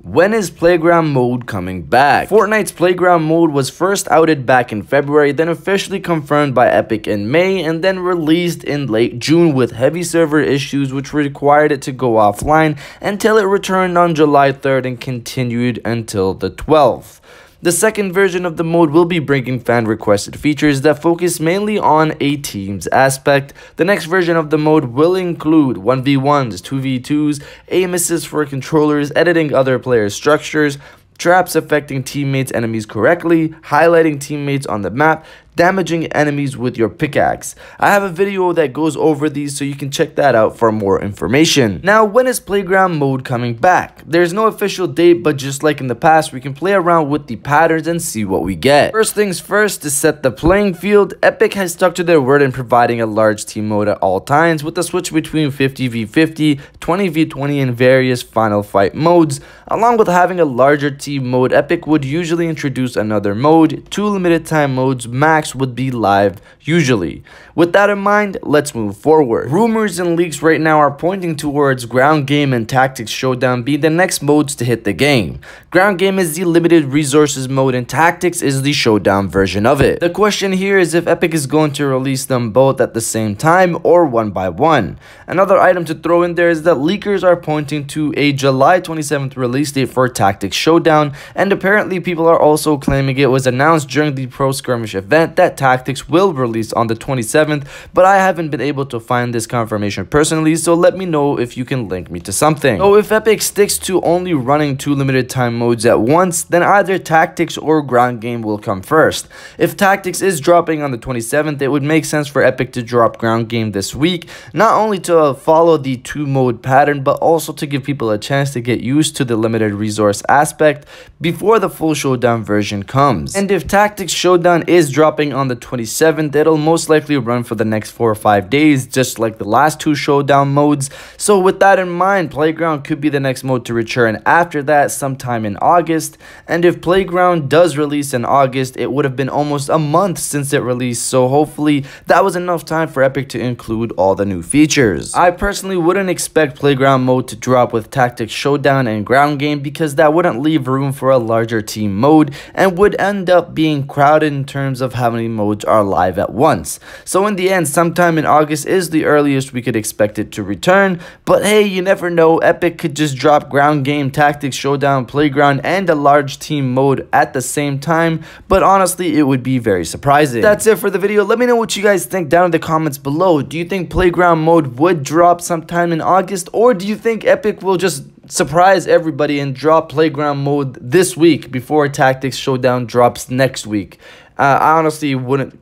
When is Playground mode coming back? Fortnite's Playground mode was first outed back in February, then officially confirmed by Epic in May, and then released in late June with heavy server issues which required it to go offline until it returned on July 3rd and continued until the 12th. The second version of the mode will be bringing fan-requested features that focus mainly on a team's aspect. The next version of the mode will include 1v1s, 2v2s, aim assist for controllers, editing other players' structures, traps affecting teammates' enemies correctly, highlighting teammates on the map, damaging enemies with your pickaxe. I have a video that goes over these, so you can check that out for more information. Now, when is Playground mode coming back? There's no official date, but just like in the past, we can play around with the patterns and see what we get. First things first, to set the playing field, Epic has stuck to their word in providing a large team mode at all times, with a switch between 50v50, 20v20, and various final fight modes. Along with having a larger team mode, Epic would usually introduce another mode. 2 limited time modes max would be live usually. With that in mind, let's move forward. Rumors and leaks right now are pointing towards Ground Game and Tactics Showdown being the next modes to hit the game. Ground Game is the limited resources mode and Tactics is the Showdown version of it. The question here is if Epic is going to release them both at the same time or one by one. Another item to throw in there is that leakers are pointing to a July 27th release date for Tactics Showdown, and apparently people are also claiming it was announced during the Pro Skirmish event that Tactics will release on the 27th, but I haven't been able to find this confirmation personally, so let me know if you can link me to something. So if Epic sticks to only running 2 limited time modes at once, then either Tactics or Ground Game will come first. If Tactics is dropping on the 27th, it would make sense for Epic to drop Ground Game this week, not only to follow the 2 mode pattern, but also to give people a chance to get used to the limited resource aspect before the full Showdown version comes. And if Tactics Showdown is dropping on the 27th, it'll most likely run for the next 4 or 5 days, just like the last 2 Showdown modes. So with that in mind, Playground could be the next mode to return after that, sometime in August. And if Playground does release in August, it would have been almost a month since it released, so hopefully that was enough time for Epic to include all the new features. I personally wouldn't expect Playground mode to drop with Tactics Showdown and Ground Game because that wouldn't leave room for a larger team mode and would end up being crowded in terms of how many modes are live at once. So in the end, sometime in August is the earliest we could expect it to return, but hey, you never know, Epic could just drop Ground Game, Tactics Showdown, Playground, and a large team mode at the same time, but honestly, it would be very surprising. That's it for the video. Let me know what you guys think down in the comments below. Do you think Playground mode would drop sometime in August, or do you think Epic will just surprise everybody and drop Playground mode this week before Tactics Showdown drops next week? I honestly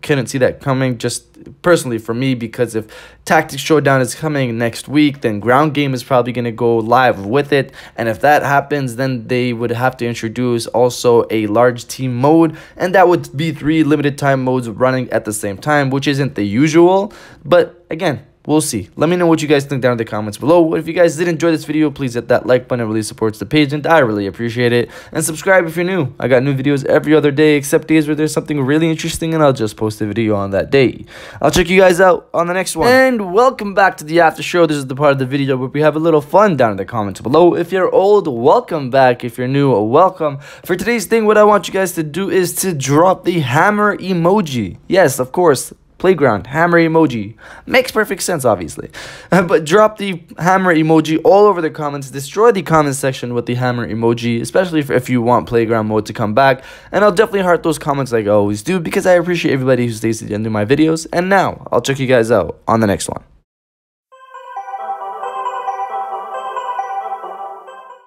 couldn't see that coming, just personally for me, because if Tactics Showdown is coming next week, then Ground Game is probably going to go live with it, and if that happens, then they would have to introduce also a large team mode, and that would be 3 limited time modes running at the same time, which isn't the usual, but again, we'll see. Let me know what you guys think down in the comments below. If you guys did enjoy this video, please hit that like button. It really supports the page, and I really appreciate it. And subscribe if you're new. I got new videos every other day, except days where there's something really interesting, and I'll just post a video on that day. I'll check you guys out on the next one. And welcome back to the after show. This is the part of the video where we have a little fun down in the comments below. If you're old, welcome back. If you're new, welcome. For today's thing, what I want you guys to do is to drop the hammer emoji. Yes, of course. Playground, hammer emoji. Makes perfect sense, obviously. But drop the hammer emoji all over the comments. Destroy the comment section with the hammer emoji, especially if you want Playground mode to come back. And I'll definitely heart those comments like I always do, because I appreciate everybody who stays to the end of my videos. And now, I'll check you guys out on the next one.